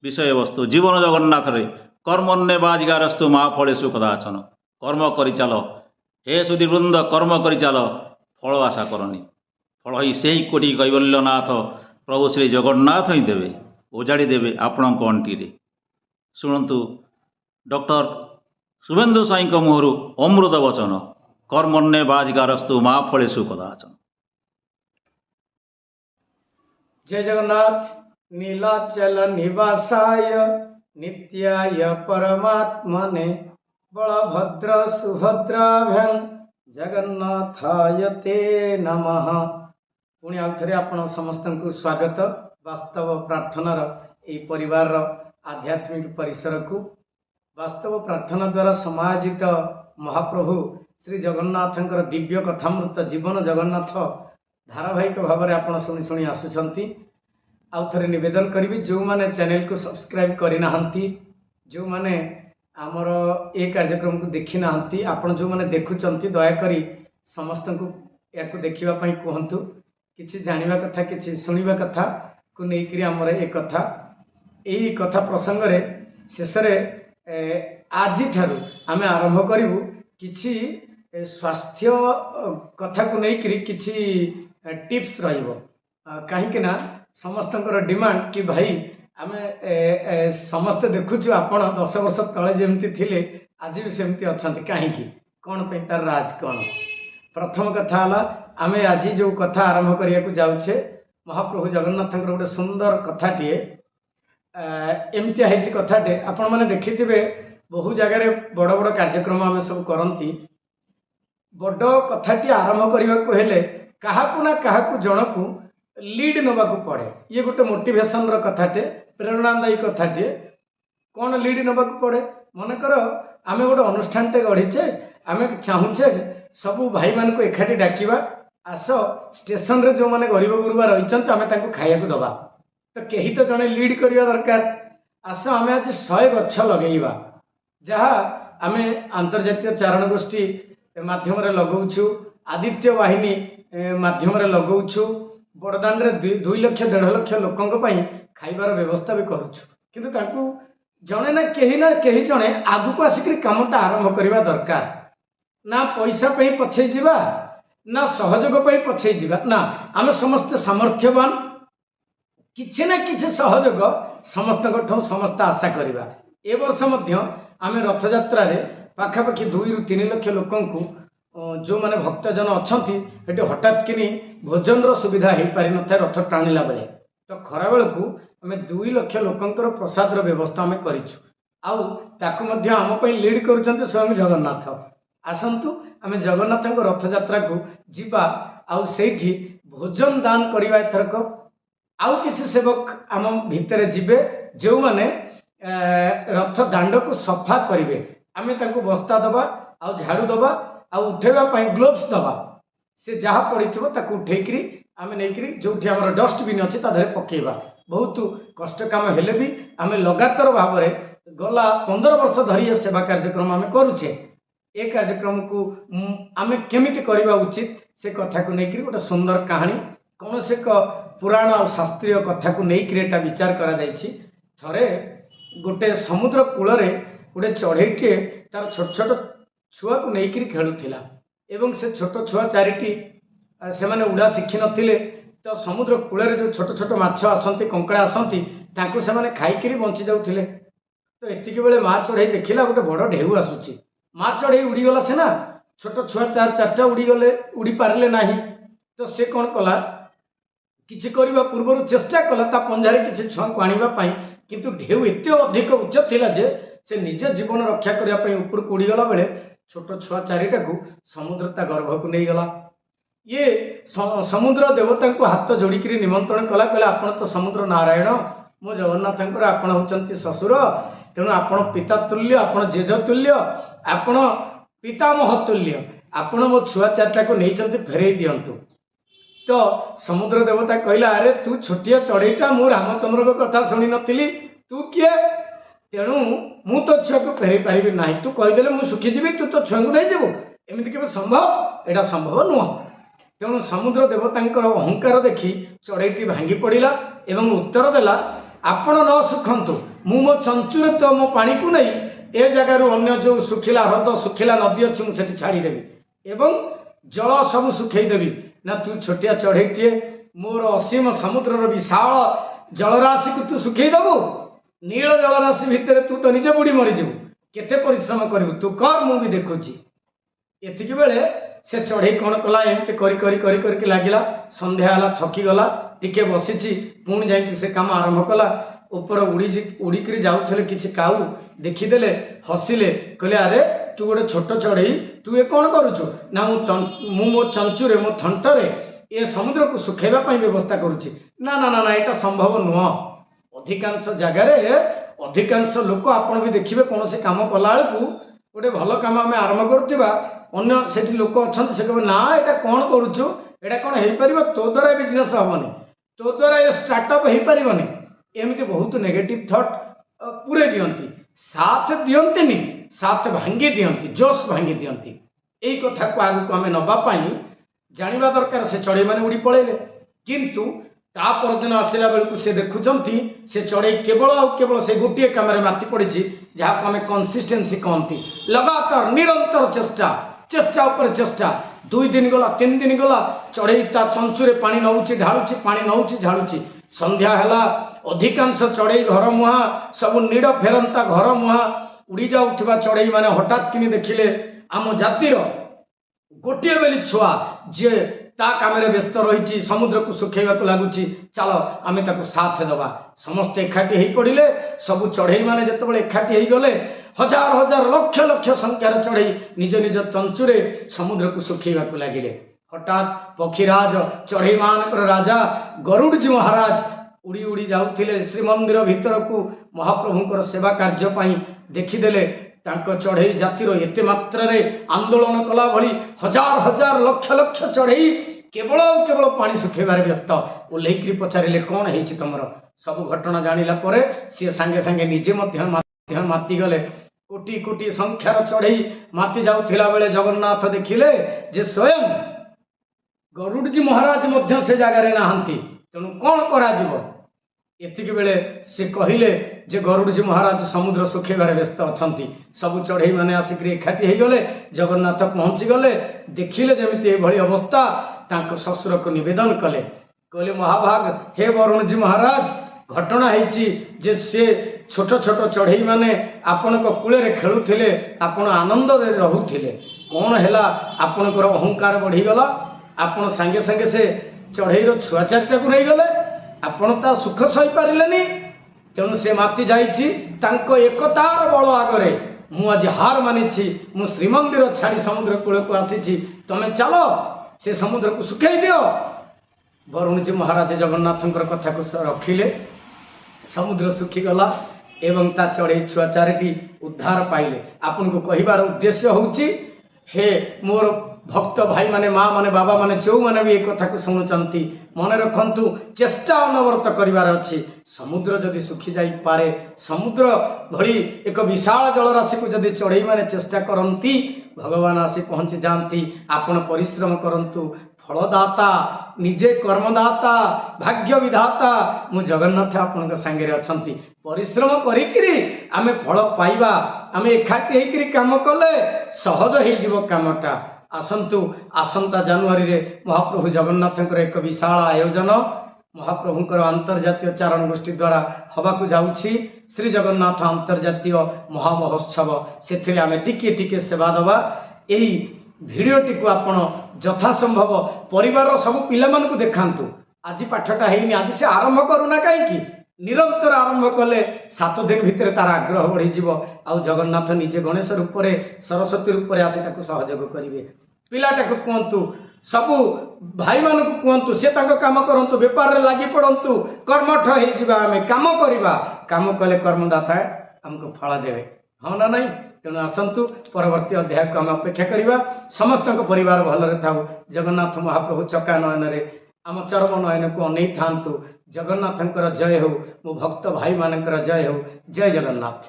বিষয়বস্তু জীবন জগন্নাথরে কর্মণ্যে বাজিগারস্তু মা ফলেষু কদাচন। কর্ম କରି ଚାଲ, হে ସୁଧୀବୃନ୍ଦ କର୍ମ କରି ଚାଲ, ଫଳ ଆଶା କରନି। ଫଳ ହିଁ ସେହି କୋଟି କୈବଲ୍ୟନାଥ ପ୍ରଭୁ ଶ୍ରୀ ଜଗନ୍ନାଥ ହିଁ ଦେବେ, ଓଜାଡ଼ି ଦେବେ ଆପଣଙ୍କ ଅଣ୍ଟିରେ। ଶୁଣନ୍ତୁ ଡକ୍ଟର ଶୁଭେନ୍ଦୁ ସାଇଙ୍କ ମୁହଁରୁ ଅମୃତ ବଚନ, କର୍ମଣ୍ୟେ ବାଜିଗାରସ୍ତୁ ମା ଫଳେଷୁ କଦାଚନ। जय जगन्नाथ। नीलाचल निवासाय नित्याय परमात्मने बलभद्र सुभद्राभ्यां जगन्नाथाय ते नमः। पुणी आउ थे आपण समस्त को स्वागत वास्तव प्रार्थनार यही परिवार आध्यात्मिक परिसर को। वास्तव प्रार्थना द्वारा समाजित महाप्रभु श्री जगन्नाथंकर दिव्य कथामृत जीवन जगन्नाथ धारावाहिक भाव में आप शुणी शुणी आसुंच। आउ थे नवेदन करी जो मैंने चैनल को सब्सक्राइब करना, जो मैंने आमर ए कार्यक्रम को देखी ना, आपण जो मैंने देखुंट दयाकोरी समस्त को या देखापी कहतु। किसी जाना कथा किसी शुणा कथा को लेकर आमर ए कथा यही कथा प्रसंग रे शेष आज आम आरंभ करूँ किसी स्वास्थ्य कथा को लेकर किसी टिप्स रही ना समस्त डिमांड कि भाई आम समस्ते देखुचु आपण 10 वर्ष तले जमती थिले आज भी सेमती अच्छा कहीं कौन पे तार राज कौन। प्रथम कथा है आम आज जो कथा आरंभ करने को जाऊे महाप्रभु जगन्नाथ गोटे सुंदर कथाटे एमती है कथाटे आपण मैंने देखिथे बहु जगार बड़ बड़ कार्यक्रम आम सब करती बड़ कथाटी आरंभ करने को हेले काहाकू ना काहाकू जनकू लीड नवाकू पड़े। ये गोटे मोटिवेशन कथाटे प्रेरणादायी कथाटे कौन लीड नवाकू पड़े। मनकर आम गोटे अनुष्ठानटे गढ़ीचे आम चाहूचे सबू भाई मान को एकाठी डाकिबा आस स्टेशन रे जो मैंने गरीब गुरुबा रही आम खाया दबा तो कहीं तो जड़े लीड करवा दरकार। आस आम आज 100 गछ लगेगा जहाँ आम अंतर्जातीय चारण गोष्ठी माध्यम लगाऊँ, आदित्य वाहिनी माध्यम लगाऊँ, बड़दान 2 लाख 1.5 लाख लोकों खाइबार व्यवस्था भी करुछु। किंतु ताकू जड़े ना कहीं जड़े आगु को आसिक कामटा आरंभ करवा दरकार। ना पैसा पे पछे जीवा ना सहयोग पे पछे जीवा ना आम समस्ते सामर्थ्यवान किसी ना किसी सहयोग समस्त समस्त आशा करवा। ए वर्ष आम रथ यात्रा पाखापाखि 2 ରୁ 3 लाख लोकों जो मैंने भक्तजन अच्छा हठात कि भोजन सुविधा हो पारि न था रथ टाणिला बेले तो खरा बेल को आम 2 लाख लोकंर प्रसाद व्यवस्था आम करूँ आम लीड कर स्वयं जगन्नाथ। आसतु आम जगन्नाथ रथ यात्रा को जीवा आउ सेठी भोजन दान करवा। एथरक आउ किसी सेवक आम भितर जीवे जो मैंने रथ दांड को सफा करेंगे आम बस्ता दबा आउ झाड़ू दबा आउ उठेवाई ग्लोव्स दबा से जहाँ पड़ी ताकू उठेकरी आम नहीं जो आम डस्टबिन अच्छी पकेबा। बहुत कष्ट काम हेले भी आम लगातार भाव में गला 15 वर्ष धरी सेवा कार्यक्रम आम करुचे। ए कार्यक्रम को आम केमिति करवा उचित से कथा को लेकर गोटे सुंदर कहानी कौन से एक पुराण और शास्त्रीय कथा को लेकर एटा विचार करा जायछि। थरे गोटे समुद्र कूल गोटे चढ़ईटे तार छोट छोट छुआ को लेकर खेलुला एवं से छोट छुआ 4टी से माने उड़ा शिखी नथिले तो समुद्र कूल जो छोट छोट माछ आसती कंकड़ा आसती तांको से माने खाइकरी बंची जाउथिले। तो एतिके बेले माँ चढ़ई देखिला गोटे बड़ ढेउ आसुची। माँ चढ़ई उड़ीगला सीना छोट छुआ 4टा उड़ीगले उड़ी पारे ना तो से कौन कला किसी करने पूर्व चेष्टा कला पंजारे किसी छुआ को आने किंतु ढेउ एत अधिक उच्च थिला जे से निज जीवन रक्षा करने ऊपर को उड़ीगला बेले छोट छुआ 4टा को समुद्र ता गर्भ को नहीं गला। ये समुद्र देवता को हाथ जोड़िक निमंत्रण कला कहला आपण तो समुद्र नारायण मो जगन्नाथ आपण होचंती ससुर तेणु आपण पिता तुल्य आपण जेज तुल्य आपण पितामह तुल्य आपण मो छुआ 4टा को नहीं फेरई दिंतु। तो समुद्र देवता कहला अरे तू छोटिया चढ़ईटा मु रामचंद्र को कथा शुणी नी तू किए तेणु मु तो छुआ को फेरई पारि ना तू कहीदे मुझे सुखीजी तू तो छुआ को नहीं जीवु एमती के संभव एटा संभव नुह। तेणु समुद्र देवता अहंकार देखी चढ़ईटी भांगी पड़ा एवं उत्तर देला ଆପଣ ନ ଶୁଖନ୍ତୁ, ମୁଁ ମୋ ଚଞ୍ଚୁରେ ତ ମୋ ପାଣିକୁ ନେଇ ଏ ଜାଗାରୁ ଅନ୍ୟ ଯେଉଁ ଶୁଖିଲା ହ୍ରଦ ଶୁଖିଲା ନଦୀ ଅଛି ମୁଁ ସେଠି ଛାଡ଼ିଦେବି ଏବଂ ଜଳ ସବୁ ଶୁଖେଇଦେବି। ନା ତୁ ଛୋଟିଆ ଚଢ଼େଇଟିଏ, ମୋର ଅସୀମ ସମୁଦ୍ରର ବିଶାଳ ଜଳରାଶିକୁ ତୁ ଶୁଖେଇ ଦେବୁ? ନୀଳ ଜଳରାଶି ଭିତରେ ତୁ ତ ନିଜେ ବୁଡ଼ି ମରିଯିବୁ। କେତେ ପରିଶ୍ରମ କରିବୁ, ତୁ କର, ମୁଁ ବି ଦେଖୁଛି। ଏତିକି ବେଳେ ସେ ଚଢ଼େଇ କ'ଣ କଲା, ଏମିତି କରିକି ଲାଗିଲା। ସନ୍ଧ୍ୟା ହେଲା, ଥକିଗଲା, ଟିକେ ବସିଛି, ପୁଣି ଯାଇକି ସେ କାମ ଆରମ୍ଭ କଲା। ଉପର ଉଡ଼ିକିରି ଯାଉଥିଲେ କିଛି କାଉ ଦେଖିଦେଲେ, ହସିଲେ, କହିଲେ ଆରେ ତୁ ଗୋଟେ ଛୋଟ ଚଢ଼େଇ, ତୁ ଏ କ'ଣ କରୁଛୁ? ନା ମୁଁ ମୋ ଚଞ୍ଚୁରେ ମୋ ଥଣ୍ଟରେ ଏ ସମୁଦ୍ରକୁ ଶୁଖେଇବା ପାଇଁ ବ୍ୟବସ୍ଥା କରୁଛି। ନା ନା ନା ନା, ଏଇଟା ସମ୍ଭବ ନୁହଁ। ଅଧିକାଂଶ ଜାଗାରେ ଅଧିକାଂଶ ଲୋକ ଆପଣ ବି ଦେଖିବେ, କୌଣସି କାମ କଲାବେଳକୁ ଗୋଟେ ଭଲ କାମ ଆମେ ଆରମ୍ଭ କରୁଥିବା, ଅନ୍ୟ ସେଠି ଲୋକ ଅଛନ୍ତି, ସେ କହିବେ ନା ଏଇଟା କ'ଣ କରୁଛୁ, ଏଇଟା କ'ଣ ହେଇପାରିବ, ତୋ ଦ୍ୱାରା ଏ ବିଜନେସ୍ ହେବନି, ତୋ ଦ୍ୱାରା ଏ ଷ୍ଟାର୍ଟଅପ୍ ହେଇପାରିବନି। ଏମିତି ବହୁତ ନେଗେଟିଭ ଥଟ୍ ପୁରେଇ ଦିଅନ୍ତି। ସାଥ ଦିଅନ୍ତିନି, ସାଥ ଭାଙ୍ଗି ଦିଅନ୍ତି, ଜୋସ୍ ଭାଙ୍ଗି ଦିଅନ୍ତି। ଏଇ କଥାକୁ ଆଗକୁ ଆମେ ନେବା ପାଇଁ ଜାଣିବା ଦରକାର। ସେ ଚଢ଼େଇମାନେ ଉଡ଼ି ପଳେଇଲେ, କିନ୍ତୁ ତା ପରଦିନ ଆସିଲା ବେଳକୁ ସେ ଦେଖୁଛନ୍ତି ସେ ଚଢ଼େଇ କେବଳ ଆଉ କେବଳ ସେ ଗୋଟିଏ କାମରେ ମାତି ପଡ଼ିଛି, ଯାହାକୁ ଆମେ କନସିଷ୍ଟେନ୍ସି କହନ୍ତି। ଲଗାତାର ନିରନ୍ତର ଚେଷ୍ଟା ଉପରେ ଚେଷ୍ଟା। 2 ଦିନ ଗଲା, 3 ଦିନ ଗଲା, ଚଢ଼େଇ ତା ଚଞ୍ଚୁରେ ପାଣି ନଉଛି ଢାଳୁଛି, ପାଣି ନଉଛି ଢାଳୁଛି। ସନ୍ଧ୍ୟା ହେଲା, ଅଧିକାଂଶ ଚଢ଼େଇ ଘର ମୁହାଁ, ସବୁ ନିଡ଼ ଫେରନ୍ତା ଘର ମୁହାଁ ଉଡ଼ି ଯାଉଥିବା ଚଢ଼େଇ ମାନେ ହଠାତ୍ କିନି ଦେଖିଲେ ଆମ ଜାତିର ଗୋଟିଏ ବେଲି ଛୁଆ ଯିଏ ତା କାମରେ ବ୍ୟସ୍ତ ରହିଛି, ସମୁଦ୍ରକୁ ଶୁଖେଇବାକୁ ଲାଗୁଛି, ଚାଲ ଆମେ ତାକୁ ସାଥ ଦେବା। ସମସ୍ତେ ଏକାଠି ହେଇ ପଡ଼ିଲେ। ସବୁ ଚଢ଼େଇ ମାନେ ଯେତେବେଳେ ଏକାଠି ହେଇଗଲେ, ହଜାର ହଜାର ଲକ୍ଷ ଲକ୍ଷ ସଂଖ୍ୟାର ଚଢ଼େଇ ନିଜ ନିଜ ତଞ୍ଚୁରେ ସମୁଦ୍ରକୁ ଶୁଖେଇବାକୁ ଲାଗିଲେ। ହଠାତ୍ ପକ୍ଷୀରାଜ, ଚଢ଼େଇ ମାନଙ୍କର ରାଜା ଗରୁଡ଼ଜୀ ମହାରାଜ ଉଡ଼ି ଉଡ଼ି ଯାଉଥିଲେ ଶ୍ରୀମନ୍ଦିର ଭିତରକୁ ମହାପ୍ରଭୁଙ୍କର ସେବା କାର୍ଯ୍ୟ ପାଇଁ। ଦେଖିଦେଲେ ତାଙ୍କ ଚଢ଼େଇ ଜାତିର ଏତେ ମାତ୍ରାରେ ଆନ୍ଦୋଳନ କଲା ଭଳି ହଜାର ହଜାର ଲକ୍ଷ ଲକ୍ଷ ଚଢ଼େଇ କେବଳ ଆଉ କେବଳ ପାଣି ଶୁଖେଇବାରେ ବ୍ୟସ୍ତ। ଓହ୍ଲେଇକିରି ପଚାରିଲେ କ'ଣ ହେଇଛି ତମର? ସବୁ ଘଟଣା ଜାଣିଲା ପରେ ସିଏ ସାଙ୍ଗେ ସାଙ୍ଗେ ନିଜେ ମଧ୍ୟ ମାତିଗଲେ। କୋଟି କୋଟି ସଂଖ୍ୟାର ଚଢ଼େଇ ମାତି ଯାଉଥିଲା ବେଳେ ଜଗନ୍ନାଥ ଦେଖିଲେ ଯେ ସ୍ୱୟଂ ଗରୁଡ଼ଜୀ ମହାରାଜ ମଧ୍ୟ ସେ ଜାଗାରେ ନାହାନ୍ତି। ତେଣୁ କ'ଣ କରାଯିବ? ଏତିକି ବେଳେ ସେ କହିଲେ ଯେ ଗରୁଡ଼ଜୀ ମହାରାଜ ସମୁଦ୍ର ଶୁଖେଇବାରେ ବ୍ୟସ୍ତ ଅଛନ୍ତି। ସବୁ ଚଢ଼େଇ ମାନେ ଆସିକରି ଏକାଠି ହେଇଗଲେ। ଜଗନ୍ନାଥ ପହଞ୍ଚିଗଲେ, ଦେଖିଲେ ଯେମିତି ଏଭଳି ଅବସ୍ଥା, ତାଙ୍କ ଶ୍ୱଶୁରକୁ ନିବେଦନ କଲେ। କହିଲେ ମହାଭାଗ, ହେ ବରୁଣଜୀ ମହାରାଜ, ଘଟଣା ହେଇଛି ଯେ ସେ ଛୋଟ ଛୋଟ ଚଢ଼େଇ ମାନେ ଆପଣଙ୍କ କୂଳରେ ଖେଳୁଥିଲେ, ଆପଣ ଆନନ୍ଦରେ ରହୁଥିଲେ। କ'ଣ ହେଲା? ଆପଣଙ୍କର ଅହଙ୍କାର ବଢ଼ିଗଲା, ଆପଣ ସାଙ୍ଗେ ସାଙ୍ଗେ ସେ ଚଢ଼େଇର ଛୁଆ ଚାରିଟାକୁ ନେଇଗଲେ, ଆପଣ ତା ସୁଖ ସହିପାରିଲେନି। ତେଣୁ ସେ ମାତି ଯାଇଛି। ତାଙ୍କ ଏକତାର ବଳ ଆଗରେ ମୁଁ ଆଜି ହାର ମାନିଛି। ମୁଁ ଶ୍ରୀମନ୍ଦିର ଛାଡ଼ି ସମୁଦ୍ର କୂଳକୁ ଆସିଛି, ତମେ ଚାଲ ସେ ସମୁଦ୍ରକୁ ଶୁଖେଇ ଦିଅ। ବରୁଣଜୀ ମହାରାଜ ଜଗନ୍ନାଥଙ୍କର କଥାକୁ ରଖିଲେ। ସମୁଦ୍ର ଶୁଖିଗଲା ଏବଂ ତା ଚଢ଼େଇ ଛୁଆ 4ଟି ଉଦ୍ଧାର ପାଇଲେ। ଆପଣଙ୍କୁ କହିବାର ଉଦ୍ଦେଶ୍ୟ ହେଉଛି, ହେ ମୋର ଭକ୍ତ ଭାଇମାନେ, ମା ମାନେ, ବାବା ମାନେ, ଯେଉଁମାନେ ବି ଏ କଥାକୁ ଶୁଣୁଛନ୍ତି, ମନେ ରଖନ୍ତୁ, ଚେଷ୍ଟା ଅନବରତ କରିବାର ଅଛି। ସମୁଦ୍ର ଯଦି ଶୁଖି ଯାଇପାରେ, ସମୁଦ୍ର ଭଳି ଏକ ବିଶାଳ ଜଳରାଶିକୁ ଯଦି ଚଢ଼େଇମାନେ ଚେଷ୍ଟା କରନ୍ତି, ଭଗବାନ ଆସି ପହଞ୍ଚି ଯାଆନ୍ତି। ଆପଣ ପରିଶ୍ରମ କରନ୍ତୁ। ଫଳଦାତା, ନିଜେ କର୍ମଦାତା, ଭାଗ୍ୟ ବିଧାତା ମୁଁ ଜଗନ୍ନାଥ ଆପଣଙ୍କ ସାଙ୍ଗରେ ଅଛନ୍ତି। ପରିଶ୍ରମ କରିକିରି ଆମେ ଫଳ ପାଇବା। ଆମେ ଏକାଠି ହେଇକିରି କାମ କଲେ ସହଜ ହେଇଯିବ କାମଟା। ଆସନ୍ତୁ, ଆସନ୍ତା ଜାନୁଆରୀରେ ମହାପ୍ରଭୁ ଜଗନ୍ନାଥଙ୍କର ଏକ ବିଶାଳ ଆୟୋଜନ ମହାପ୍ରଭୁଙ୍କର ଆନ୍ତର୍ଜାତୀୟ ଚାରଣ ଗୋଷ୍ଠୀ ଦ୍ୱାରା ହେବାକୁ ଯାଉଛି। ଶ୍ରୀ ଜଗନ୍ନାଥ ଆନ୍ତର୍ଜାତୀୟ ମହାମହୋତ୍ସବ। ସେଥିରେ ଆମେ ଟିକିଏ ଟିକିଏ ସେବା ଦେବା। ଏହି ଭିଡ଼ିଓଟିକୁ ଆପଣ ଯଥାସମ୍ଭବ ପରିବାରର ସବୁ ପିଲାମାନଙ୍କୁ ଦେଖାନ୍ତୁ। ଆଜି ପାଠଟା ହେଇନି, ଆଜି ସେ ଆରମ୍ଭ କରୁନା କାହିଁକି? ନିରନ୍ତର ଆରମ୍ଭ କଲେ 7 ଦିନ ଭିତରେ ତାର ଆଗ୍ରହ ବଢ଼ିଯିବ। ଆଉ ଜଗନ୍ନାଥ ନିଜେ ଗଣେଶ ରୂପରେ, ସରସ୍ୱତୀ ରୂପରେ ଆସି ତାକୁ ସହଯୋଗ କରିବେ। ପିଲାଟାକୁ କୁହନ୍ତୁ, ସବୁ ଭାଇମାନଙ୍କୁ କୁହନ୍ତୁ, ସେ ତାଙ୍କ କାମ କରନ୍ତୁ, ବେପାରରେ ଲାଗି ପଡ଼ନ୍ତୁ, କର୍ମଠ ହେଇଯିବା। ଆମେ କାମ କରିବା, କାମ କଲେ କର୍ମଦାତା ଆମକୁ ଫଳ ଦେବେ, ହଁ ନା ନାହିଁ? ତେଣୁ ଆସନ୍ତୁ, ପରବର୍ତ୍ତୀ ଅଧ୍ୟାୟକୁ ଆମେ ଅପେକ୍ଷା କରିବା। ସମସ୍ତଙ୍କ ପରିବାର ଭଲରେ ଥାଉ। ଜଗନ୍ନାଥ ମହାପ୍ରଭୁ ଚକା ନୟନରେ ଆମ ଚରମ ନୟନକୁ ଅନେଇ ଥାନ୍ତୁ। ଜଗନ୍ନାଥଙ୍କର ଜୟ ହେଉ, ମୋ ଭକ୍ତ ଭାଇମାନଙ୍କର ଜୟ ହେଉ। ଜୟ ଜଗନ୍ନାଥ।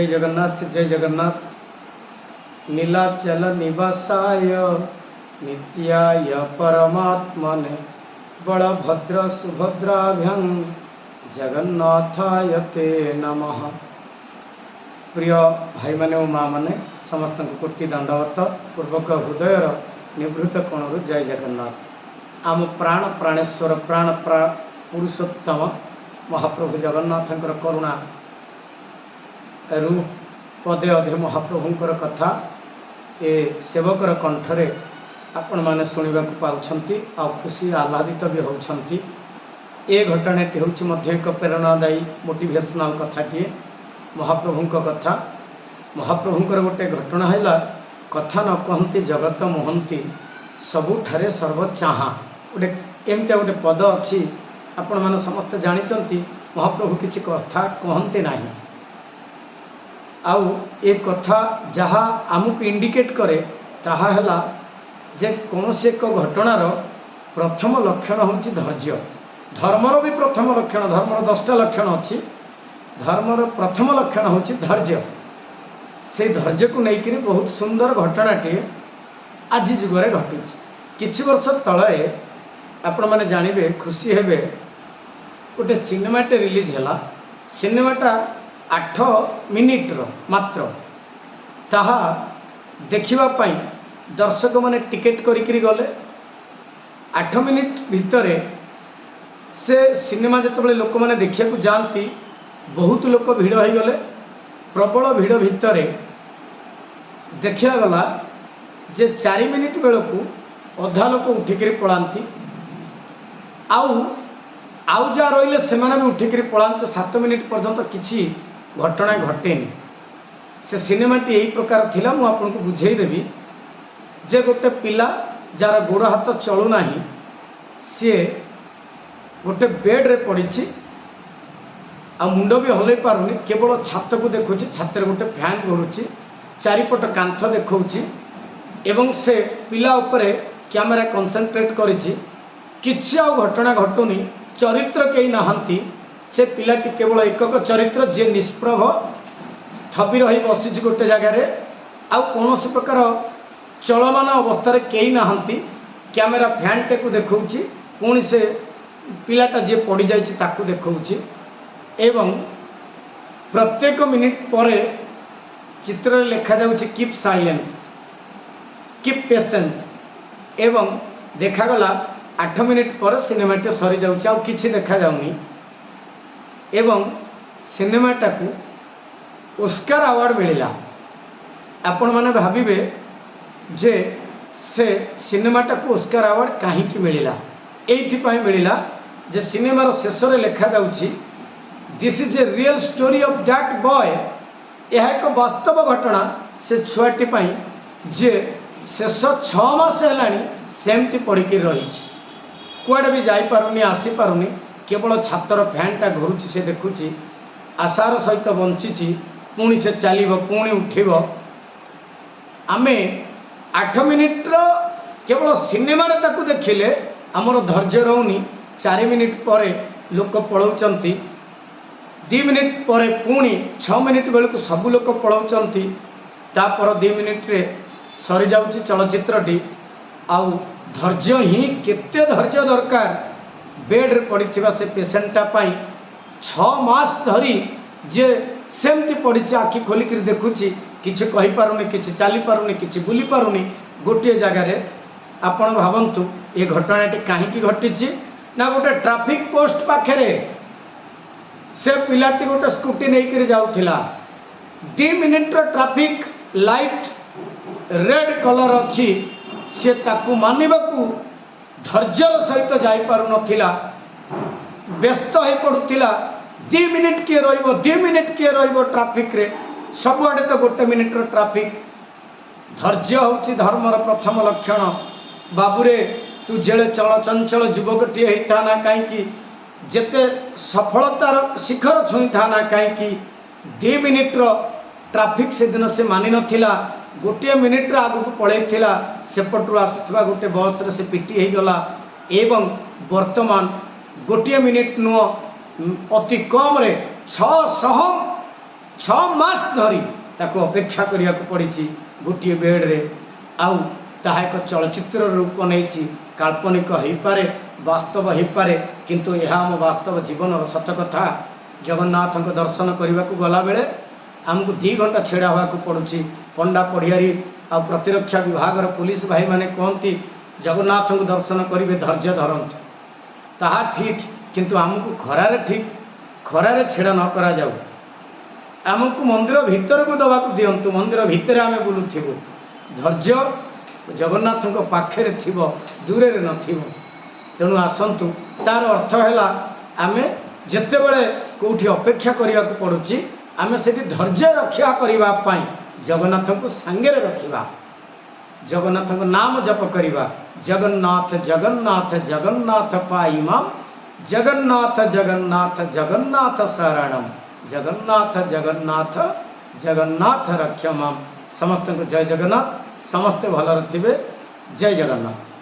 जय जगन्नाथ। नीलाचल निवासाय नित्याय परमात्मने बलभद्र सुभद्राभ्यां जगन्नाथाय ते नमः। प्रिय भाई माने और माँ मैंने समस्त कोटि दंडवत पूर्वक हृदयर निवृत्त कोणरू जय जगन्नाथ। आम प्राण प्राणेश्वर प्राण पुरुषोत्तम महाप्रभु जगन्नाथंकर करुणा रु पदे अधे महाप्रभुंकर कथा ए सेवकर कंठरे आपण माने शुणा पाउछंती आ खुशी आह्लादित भी होउछंती। ए घटनाटी होउछि मध्य एक प्रेरणादायी मोटिवेशनल कथाटीए महाप्रभुंक कथा। महाप्रभुंकर गोटे घटना है कथा न कहती जगत मोहंती सबुठारे सर्वचाहा गोटे एमती गोटे पद अच्छी आपण मैंने समस्ते जानते महाप्रभु किसी कथा कहते ना आउ ए कथा जहाँ आमको इंडिकेट करे ताहा है जे कौन से एक घटनार प्रथम लक्षण हूँ धैर्य। धर्मर भी प्रथम लक्षण धर्मर 10टा लक्षण अच्छी धर्मर प्रथम लक्षण हूँ धैर्य। से धैर्य को लेकर बहुत सुंदर घटनाटी आज जुगे घटुची। किछि वर्ष तले आपण मैंने जानवे खुशी हेबे गोटे सिनेमाटे रिलीज है। सिनेमाटा 8 मिनिट्र मात्र ताहा देखिबा पई दर्शक माने टिकेट करिकरी गले। 8 मिनिट भितर से सिनेमा जिते लोक मैंने देखा जाती बहुत लोक भिड़ हो गले। प्रबल भिड़ भितर देखा गला जे 4 मिनिट बेलू अधा लोक उठिक पलांती आउ जा रही से भी उठिक पलांते 7 मिनिट पर्यंत किसी घटना घटेनी। से सिनेमाटी यही प्रकार थिला। मु आपको बुझेदेवी जे गोटे पिला जार गोड़ हाथ चलूना सी गोटे बेड रे पड़ी आ मुंड भी हल पारुनी केवल छात को देखुची छातर गोटे फैन घुरुची चारिपट कांथ देखौची एवं से पिला उपरे कैमेरा कंसंट्रेट करिची किछि आ घटना घटुनी चरित्र कई नहांती। से पिलाटी केवल एकक चरित्र जे निष्प्रभ थपी रही बसी गोटे जगार आ कौन से प्रकार चलमान अवस्था कई नहांती। कैमेरा फैनटे को देखौची पुणी से पिलाटा जे पड़ जाइछि ताकू देखौची एवं प्रत्येक मिनिट पर चित्र लिखा जाउछि कीप साइलेंस कीप पेशेंस एवं देखागला 8 मिनिट पर सिनेमाटे सरी जाउछि आउ किछि देखा जाउनी एवं सिनेमाटा को ऑस्कर अवार्ड मिलिला। आपण माने भाबिबे जे से सिनेमाटा को ऑस्कर अवार्ड काहीकि मिलिला। एइथिपाई मिलिला जे सिनेमार शेष रे लिखा जाउछि this is a real story of that boy. यह एक वास्तव घटना से छुआटी पाई जे शेष 6 मास हेलानी सेमती पड़िकी रही कुआडे भी जाई पारुनी आसी पारुनी केवल छातर फैनटा घुरुची से देखुची आशार सहित बंची पुणी से चलो पुणी उठब। आमे 8 मिनिट्र केवल सिनेमा ताकू देखिले आमर धैर्य रोनी। 4 मिनिट पर लोक पलाउचंती 2 मिनिट पर पुणी 6 मिनिट बेलू सबू लोक पलाउचंती तापर 2 मिनिट रे सरी जाउची चलचित्रटी। आउ धैर्य ही केते धैर्य दरकार बेड रे पड़िथिबा से पेशेंटा पाई 6 मास धरी जे सेमती पड़ी आखि खोलिक देखुची किसी कही पारुनी किसी चली पारुनी किसी बुली पारुनी गोटे जगार। आपण भावंतु ये घटनाटी कहीं घटी ना गोटे ट्रैफिक पोस्ट पाखे से पिलाटी गोटे स्कूटी नहीं जाऊला 2 मिनिट्र ट्रैफिक लाइट रेड कलर अच्छी से ताकू मानिबाकू धैर्यर सहित जाई पारु नथिला व्यस्त हो पड़ुथिला। 2 मिनिट किए रहिबो 2 मिनिट किए रहिबो ट्रैफिक रे सबआडे तो 1 मिनिट्र ट्रैफिक। धैर्य होछि धर्मर प्रथम लक्षण। बाबूरे तू जेले चल चंचल युवकटीए होता ना कहीं जेते सफलतार शिखर छुई था ना कहीं 2 मिनिट्र ट्रैफिक से दिन से मानि नथिला। 1 मिनिट आगु पलैला सेपटू आसुवा गोटे बस रे से पिटी हो गला एवं वर्तमान 1 मिनिट नुह अति कम रे 600 6 ମାସ ଧରି ତାକୁ ଅପେକ୍ଷା କରିବାକୁ ପଡ଼ିଛି ଗୋଟିଏ ବେଡ଼୍ରେ। ଆଉ ତାହା ଏକ ଚଳଚ୍ଚିତ୍ର ରୂପ ନେଇଛି। କାଳ୍ପନିକ ହେଇପାରେ, ବାସ୍ତବ ହେଇପାରେ, କିନ୍ତୁ ଏହା ଆମ ବାସ୍ତବ ଜୀବନର ସତ କଥା। ଜଗନ୍ନାଥଙ୍କ ଦର୍ଶନ କରିବାକୁ ଗଲାବେଳେ ଆମକୁ 2 ଘଣ୍ଟା ଛିଡ଼ା ହେବାକୁ ପଡ଼ୁଛି। ପଣ୍ଡା ପଢ଼ିଆରୀ ଆଉ ପ୍ରତିରକ୍ଷା ବିଭାଗର ପୁଲିସ ଭାଇମାନେ କୁହନ୍ତି ଜଗନ୍ନାଥଙ୍କୁ ଦର୍ଶନ କରିବେ ଧୈର୍ଯ୍ୟ ଧରନ୍ତୁ। ତାହା ଠିକ୍, କିନ୍ତୁ ଆମକୁ ଖରାରେ ଛିଡ଼ା ନ କରାଯାଉ। ଆମକୁ ମନ୍ଦିର ଭିତରକୁ ଦେବାକୁ ଦିଅନ୍ତୁ। ମନ୍ଦିର ଭିତରେ ଆମେ ବୁଲୁଥିବୁ। ଧୈର୍ଯ୍ୟ ଜଗନ୍ନାଥଙ୍କ ପାଖରେ ଥିବ, ଦୂରରେ ନଥିବ। ତେଣୁ ଆସନ୍ତୁ, ତାର ଅର୍ଥ ହେଲା ଆମେ ଯେତେବେଳେ କେଉଁଠି ଅପେକ୍ଷା କରିବାକୁ ପଡ଼ୁଛି ଆମେ ସେଠି ଧୈର୍ଯ୍ୟ ରକ୍ଷା କରିବା ପାଇଁ ଜଗନ୍ନାଥଙ୍କୁ ସାଙ୍ଗରେ ରଖିବା, ଜଗନ୍ନାଥଙ୍କ ନାମ ଜପ କରିବା। ଜଗନ୍ନାଥ ଜଗନ୍ନାଥ ଜଗନ୍ନାଥ ପାଇମାମ, ଜଗନ୍ନାଥ ଜଗନ୍ନାଥ ଜଗନ୍ନାଥ ଶରଣମ, ଜଗନ୍ନାଥ ଜଗନ୍ନାଥ ଜଗନ୍ନାଥ ରକ୍ଷମାମ। ସମସ୍ତଙ୍କୁ ଜୟ ଜଗନ୍ନାଥ। ସମସ୍ତେ ଭଲରେ ଥିବେ। ଜୟ ଜଗନ୍ନାଥ।